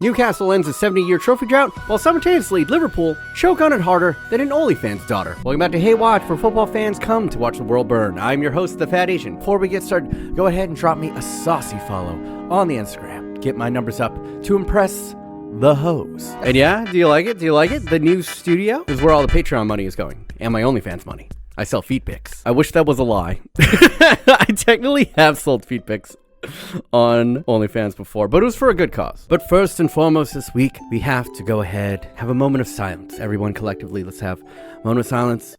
Newcastle ends a 70-year trophy drought, while simultaneously Liverpool choke on it harder than an OnlyFans daughter. Welcome back to Hatewatch, where football fans come to watch the world burn. I'm your host, thefatasian. Before we get started, go ahead and drop me a saucy follow on the Instagram. Get my numbers up to impress the hoes. And yeah, do you like it? The new studio is where all the Patreon money is going, and my OnlyFans money. I sell feet pics. I wish that was a lie. I technically have sold feet pics on OnlyFans before, but it was for a good cause. But first and foremost this week, we have to go ahead, have a moment of silence. Everyone collectively, let's have a moment of silence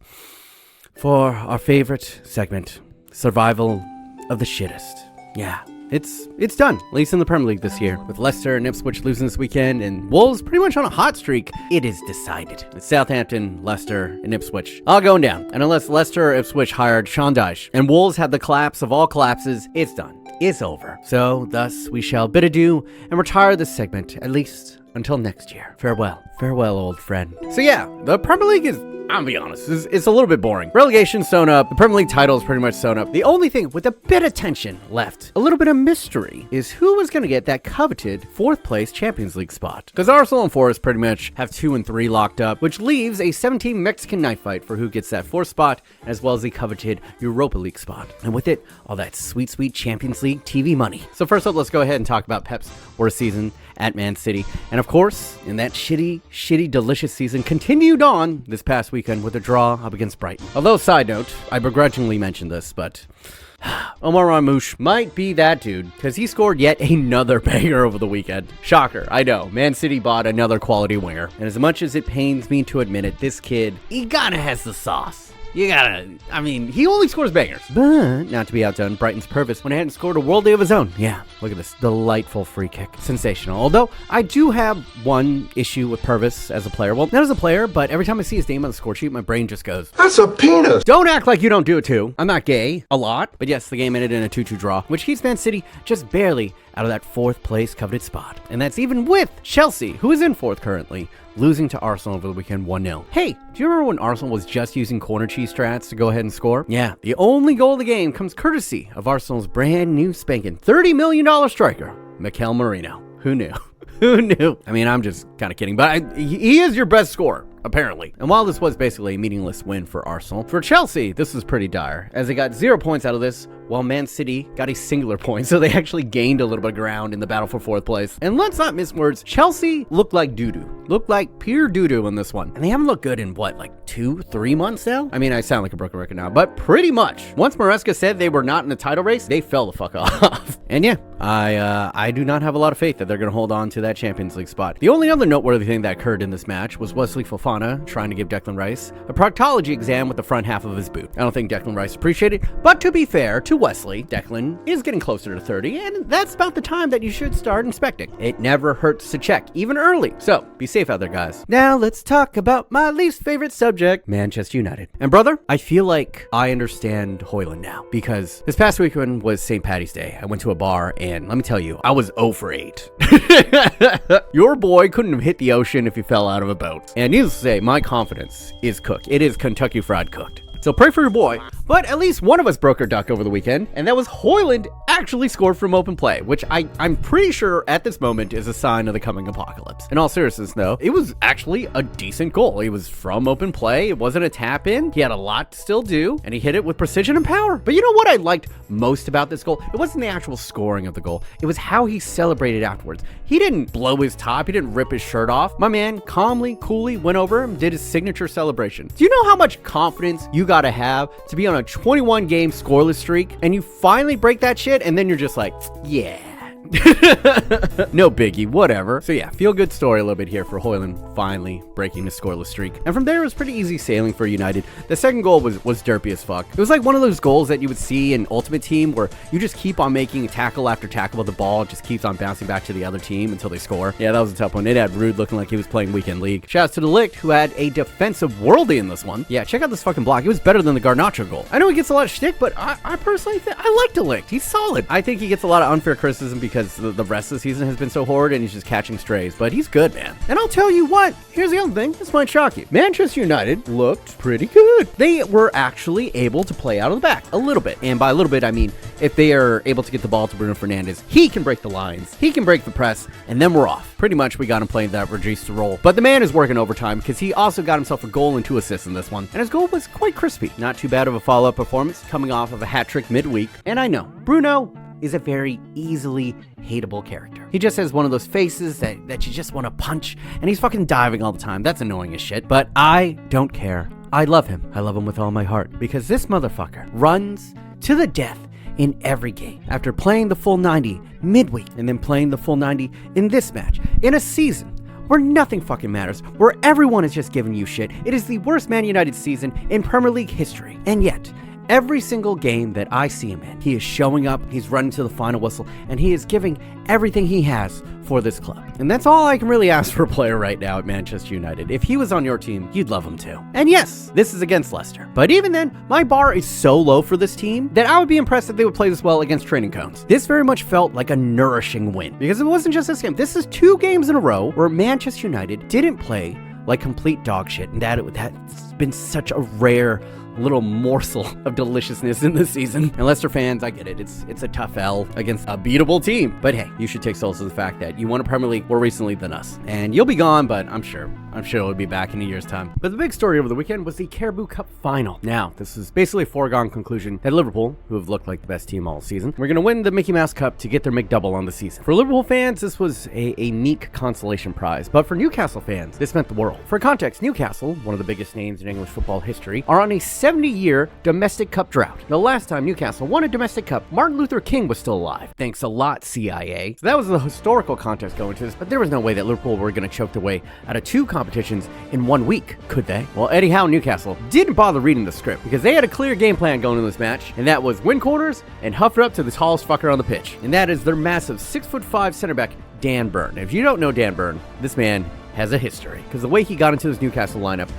for our favorite segment, survival of the shittest. Yeah, it's done, at least in the Premier League this year. With Leicester and Ipswich losing this weekend and Wolves pretty much on a hot streak, it is decided. It's Southampton, Leicester, and Ipswich all going down. And unless Leicester or Ipswich hired Sean Dyche and Wolves had the collapse of all collapses, it's done. It's over. So, thus, we shall bid adieu and retire this segment, at least until next year. Farewell. Farewell, old friend. So yeah, the Premier League is, I'll be honest, it's a little bit boring. Relegation's sewn up. The Premier League title is pretty much sewn up. The only thing with a bit of tension left, a little bit of mystery, is who is going to get that coveted 4th place Champions League spot. Because Arsenal and Forest pretty much have 2 and 3 locked up, which leaves a 17 Mexican knife fight for who gets that 4th spot, as well as the coveted Europa League spot. And with it, all that sweet, sweet Champions League TV money. So first up, let's go ahead and talk about Pep's worst season at Man City. And of course, in that shitty, delicious season, continued on this past weekend with a draw up against Brighton. Although, side note, I begrudgingly mentioned this, but Omar Ramouche might be that dude, because he scored yet another banger over the weekend. Shocker, I know. Man City bought another quality winger. And as much as it pains me to admit it, this kid, he kinda has the sauce. He only scores bangers. But, not to be outdone, Brighton's Purvis went ahead and scored a worldie of his own. Yeah, look at this delightful free kick. Sensational. Although, I do have one issue with Purvis as a player. Well, not as a player, but every time I see his name on the score sheet, my brain just goes, "That's a penis!" Don't act like you don't do it too. I'm not gay. A lot. But yes, the game ended in a 2-2 draw, which keeps Man City just barely out of that 4th place coveted spot. And that's even with Chelsea, who is in 4th currently, losing to Arsenal over the weekend 1-0. Hey, do you remember when Arsenal was just using corner cheese strats to go ahead and score? Yeah, the only goal of the game comes courtesy of Arsenal's brand new spanking $30 million striker, Mikel Merino. Who knew? Who knew? I mean, I'm just kind of kidding, but he is your best scorer, apparently. And while this was basically a meaningless win for Arsenal, for Chelsea, this was pretty dire, as they got 0 points out of this, while Man City got a singular point, so they actually gained a little bit of ground in the battle for 4th place. And let's not mince words, Chelsea looked like doo-doo. Looked like pure doo-doo in this one. And they haven't looked good in, what, like 2-3 months now? I mean, I sound like a broken record now, but pretty much. Once Maresca said they were not in the title race, they fell the fuck off. And yeah, I do not have a lot of faith that they're going to hold on to that Champions League spot. The only other noteworthy thing that occurred in this match was Wesley Fofana trying to give Declan Rice a proctology exam with the front half of his boot. I don't think Declan Rice appreciated it, but to be fair to Wesley, Declan is getting closer to 30, and that's about the time that you should start inspecting. It never hurts to check, even early. So, be safe out there, guys. Now, let's talk about my least favorite subject, Manchester United. And brother, I feel like I understand Højlund now, because this past weekend was St. Paddy's Day. I went to a bar, and let me tell you, I was 0 for 8. Your boy couldn't have hit the ocean if he fell out of a boat. And needless to say, my confidence is cooked. It is Kentucky Fried Cooked. So pray for your boy. But at least one of us broke our duck over the weekend, and that was Højlund actually scored from open play, which I'm pretty sure at this moment is a sign of the coming apocalypse. In all seriousness, though, it was actually a decent goal. It was from open play. It wasn't a tap in. He had a lot to still do, and he hit it with precision and power. But you know what I liked most about this goal? It wasn't the actual scoring of the goal. It was how he celebrated afterwards. He didn't blow his top. He didn't rip his shirt off. My man calmly, coolly went over and did his signature celebration. Do you know how much confidence you gotta have to be on a 21 game scoreless streak and you finally break that shit and then you're just like, yeah. No biggie, whatever. So yeah, feel good story a little bit here for Højlund finally breaking the scoreless streak. And from there, it was pretty easy sailing for United. The second goal was derpy as fuck. It was like one of those goals that you would see in Ultimate Team where you just keep on making tackle after tackle, but the ball just keeps on bouncing back to the other team until they score. Yeah, that was a tough one. It had Rude looking like he was playing weekend league. Shouts to De Ligt, who had a defensive worldie in this one. Yeah, check out this fucking block. It was better than the Garnacho goal. I know he gets a lot of shtick, but I personally think I like De Ligt. He's solid. I think he gets a lot of unfair criticism because because the rest of the season has been so horrid and he's just catching strays. But he's good, man. And I'll tell you what, here's the other thing. This might shock you. Manchester United looked pretty good. They were actually able to play out of the back a little bit. And by a little bit, I mean, if they are able to get the ball to Bruno Fernandes, he can break the lines, he can break the press, and then we're off. Pretty much, we got him playing that reduced role. But the man is working overtime because he also got himself a goal and 2 assists in this one. And his goal was quite crispy. Not too bad of a follow-up performance coming off of a hat trick midweek. And I know, Bruno is a very easily hateable character. He just has one of those faces that you just want to punch, and he's fucking diving all the time. That's annoying as shit. But I don't care. I love him. I love him with all my heart because this motherfucker runs to the death in every game. After playing the full 90 midweek and then playing the full 90 in this match, in a season where nothing fucking matters, where everyone is just giving you shit. It is the worst Man United season in Premier League history. And yet, every single game that I see him in, he is showing up, he's running to the final whistle, and he is giving everything he has for this club. And that's all I can really ask for a player right now at Manchester United. If he was on your team, you'd love him too. And yes, this is against Leicester. But even then, my bar is so low for this team that I would be impressed if they would play this well against Training Cones. This very much felt like a nourishing win because it wasn't just this game. This is 2 games in a row where Manchester United didn't play like complete dog shit, and that's been such a rare little morsel of deliciousness in this season. And Leicester fans, I get it. It's a tough L against a beatable team. But hey, you should take solace in the fact that you won a Premier League more recently than us. And you'll be gone, but I'm sure it'll be back in a year's time. But the big story over the weekend was the Carabao Cup final. Now, this is basically a foregone conclusion that Liverpool, who have looked like the best team all season, we're going to win the Mickey Mouse Cup to get their McDouble on the season. For Liverpool fans, this was a meek consolation prize. But for Newcastle fans, this meant the world. For context, Newcastle, one of the biggest names in English football history, are on a 70-year domestic cup drought. The last time Newcastle won a domestic cup, Martin Luther King was still alive. Thanks a lot, CIA. So that was the historical context going to this, but there was no way that Liverpool were going to choke their way out of 2 competitions in 1 week, could they? Well, Eddie Howe Newcastle didn't bother reading the script because they had a clear game plan going in this match, and that was win corners and huff it up to the tallest fucker on the pitch. And that is their massive 6'5" center back, Dan Burn. If you don't know Dan Burn, this man has a history because the way he got into this Newcastle lineup,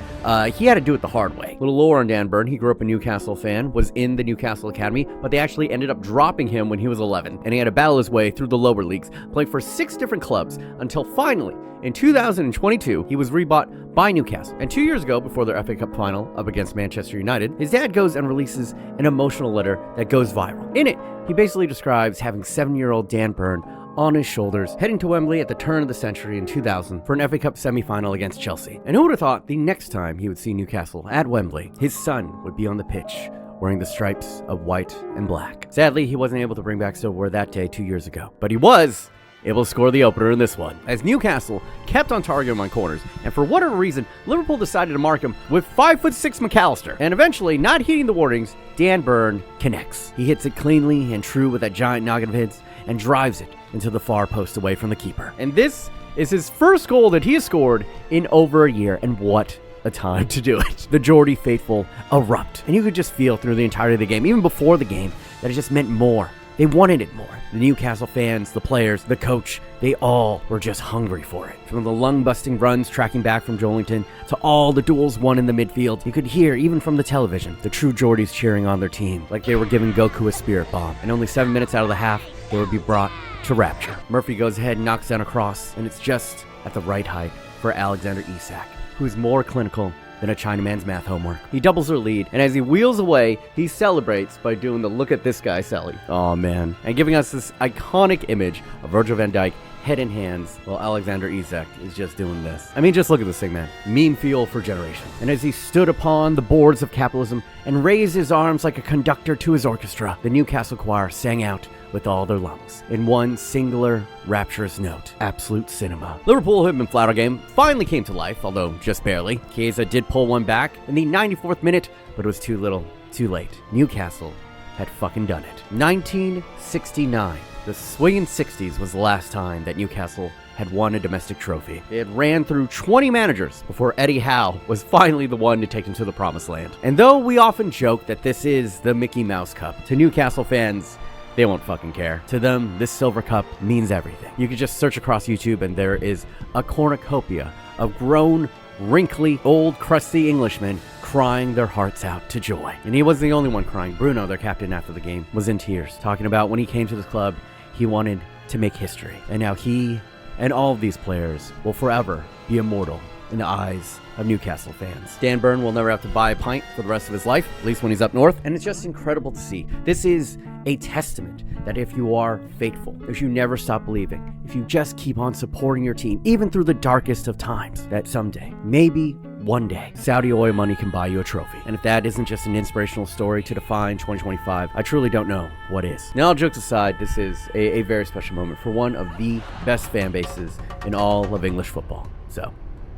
he had to do it the hard way. Little lore on Dan Burn: he grew up a Newcastle fan, was in the Newcastle Academy, but they actually ended up dropping him when he was 11, and he had to battle his way through the lower leagues, playing for 6 different clubs until finally, in 2022, he was rebought by Newcastle. And 2 years ago, before their FA Cup final up against Manchester United, his dad goes and releases an emotional letter that goes viral. In it, he basically describes having 7-year-old Dan Burn on his shoulders, heading to Wembley at the turn of the century in 2000 for an FA Cup semi-final against Chelsea. And who would have thought the next time he would see Newcastle at Wembley, his son would be on the pitch wearing the stripes of white and black. Sadly, he wasn't able to bring back silverware that day 2 years ago, but he was able to score the opener in this one, as Newcastle kept on targeting him on corners, and for whatever reason, Liverpool decided to mark him with 5'6" McAllister, and eventually, not heeding the warnings, Dan Burn connects. He hits it cleanly and true with that giant noggin of his, and drives it into the far post away from the keeper. And this is his first goal that he has scored in over a year, and what a time to do it. The Geordie faithful erupt, and you could just feel through the entirety of the game, even before the game, that it just meant more. They wanted it more. The Newcastle fans, the players, the coach, they all were just hungry for it. From the lung-busting runs tracking back from Joelinton to all the duels won in the midfield, you could hear, even from the television, the true Geordies cheering on their team, like they were giving Goku a spirit bomb. And only 7 minutes out of the half, they would be brought to rapture. Murphy goes ahead and knocks down a cross, and it's just at the right height for Alexander Isak, who's more clinical than a Chinaman's math homework. He doubles their lead, and as he wheels away, he celebrates by doing the look at this guy Sally. Oh man. And giving us this iconic image of Virgil van Dijk head in hands while Alexander Isak is just doing this. I mean, just look at this thing, man. Meme fuel for generations. And as he stood upon the boards of capitalism and raised his arms like a conductor to his orchestra, the Newcastle choir sang out with all their lungs in one singular rapturous note: absolute cinema. Liverpool, who had been flat all game, finally came to life, although just barely. Chiesa did pull one back in the 94th minute, but it was too little, too late. Newcastle had fucking done it. 1969. The swinging 60s was the last time that Newcastle had won a domestic trophy. They had ran through 20 managers before Eddie Howe was finally the one to take them to the promised land. And though we often joke that this is the Mickey Mouse Cup, to Newcastle fans, they won't fucking care. To them, this silver cup means everything. You could just search across YouTube and there is a cornucopia of grown, wrinkly, old, crusty Englishmen crying their hearts out to joy. And he wasn't the only one crying. Bruno, their captain after the game, was in tears, talking about when he came to the club, he wanted to make history. And now he and all of these players will forever be immortal in the eyes of Newcastle fans. Dan Burn will never have to buy a pint for the rest of his life, at least when he's up north. And it's just incredible to see. This is a testament that if you are faithful, if you never stop believing, if you just keep on supporting your team, even through the darkest of times, that someday, maybe one day, Saudi oil money can buy you a trophy. And if that isn't just an inspirational story to define 2025, I truly don't know what is. Now, all jokes aside, this is a very special moment for one of the best fan bases in all of English football. So,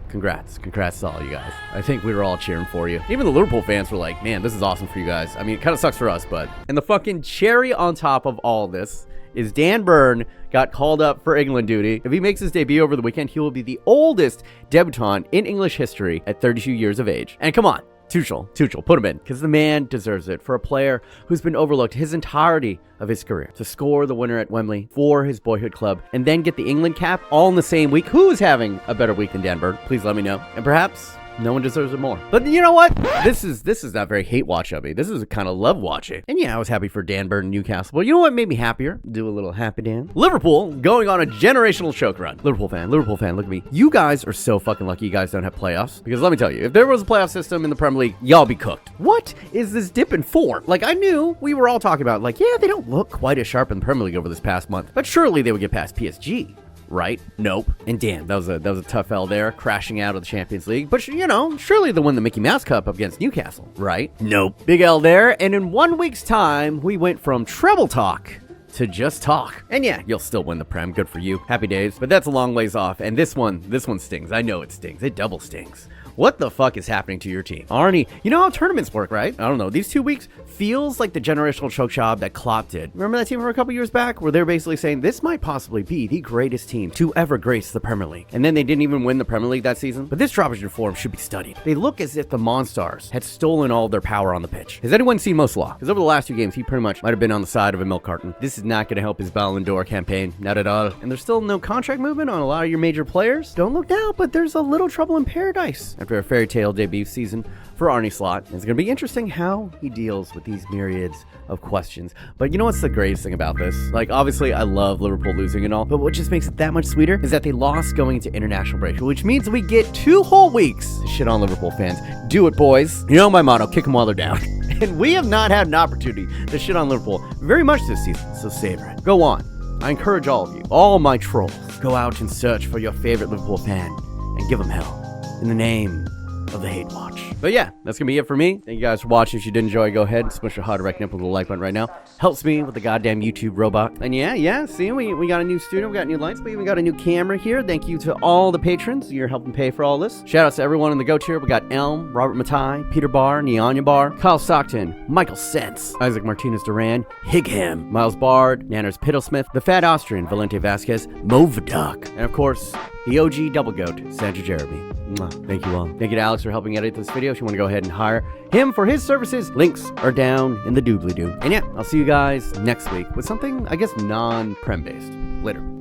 congrats to all you guys. I think we were all cheering for you. Even the Liverpool fans were like, man, this is awesome for you guys. I mean, it kind of sucks for us, but... And the fucking cherry on top of all this is Dan Burn got called up for England duty. If he makes his debut over the weekend, he will be the oldest debutant in English history at 32 years of age. And come on, Tuchel, put him in, because the man deserves it for a player who's been overlooked his entirety of his career. To score the winner at Wembley for his boyhood club and then get the England cap all in the same week. Who is having a better week than Dan Burn? Please let me know. And perhaps no one deserves it more. But you know what? This is not very hate watch of me. This is kind of love watching. And yeah, I was happy for Dan Burn and Newcastle. But you know what made me happier? Do a little happy Dan. Liverpool going on a generational choke run. Liverpool fan, look at me. You guys are so fucking lucky you guys don't have playoffs. Because let me tell you, if there was a playoff system in the Premier League, y'all be cooked. What is this dip in form? Like, I knew we were all talking about, like, yeah, they don't look quite as sharp in the Premier League over this past month. But surely they would get past PSG. Right? Nope. And damn, that was a tough L there, crashing out of the Champions League. But, you know, surely they win the Mickey Mouse Cup up against Newcastle, right? Nope. Big L there. And in 1 week's time, we went from treble talk to just talk. And yeah, you'll still win the Prem. Good for you. Happy days. But that's a long ways off. And this one stings. I know it stings. It double stings. What the fuck is happening to your team? Arnie, you know how tournaments work, right? I don't know. These 2 weeks feels like the generational choke job that Klopp did. Remember that team from a couple years back where they're basically saying this might possibly be the greatest team to ever grace the Premier League. And then they didn't even win the Premier League that season. But this droppage in form should be studied. They look as if the Monstars had stolen all of their power on the pitch. Has anyone seen Mo Salah? Because over the last 2 games, he pretty much might have been on the side of a milk carton. This is not going to help his Ballon d'Or campaign. Not at all. And there's still no contract movement on a lot of your major players. Don't look now, but there's a little trouble in paradise after a fairy tale debut season for Arnie Slot. It's going to be interesting how he deals with these myriads of questions. But you know what's the greatest thing about this? Like, obviously, I love Liverpool losing and all, but what just makes it that much sweeter is that they lost going into international break, which means we get 2 whole weeks to shit on Liverpool fans. Do it, boys. You know my motto, kick them while they're down. And we have not had an opportunity to shit on Liverpool very much this season, so savor it. Go on. I encourage all of you, all my trolls, go out and search for your favorite Liverpool fan and give them hell in the name of the Hatewatch. But yeah, that's gonna be it for me. Thank you guys for watching. If you did enjoy, go ahead and smash your hard direct nipple with the like button right now. Helps me with the goddamn YouTube robot. And yeah, see, we got a new studio, we got new lights, we even got a new camera here. Thank you to all the patrons. You're helping pay for all this. Shout out to everyone in the Go tier. We got Elm, Robert Matai, Peter Barr, Neonya Bar, Kyle Stockton, Michael Sense, Isaac Martinez Duran, Higham, Miles Bard, Nanners Piddlesmith, the Fat Austrian, Valente Vasquez, Mo Viduk, and of course, the OG double goat, Sandra Jeremy. Mwah. Thank you all. Thank you to Alex for helping edit this video. If you want to go ahead and hire him for his services, links are down in the doobly-doo. And yeah, I'll see you guys next week with something, I guess, non-Prem based. Later.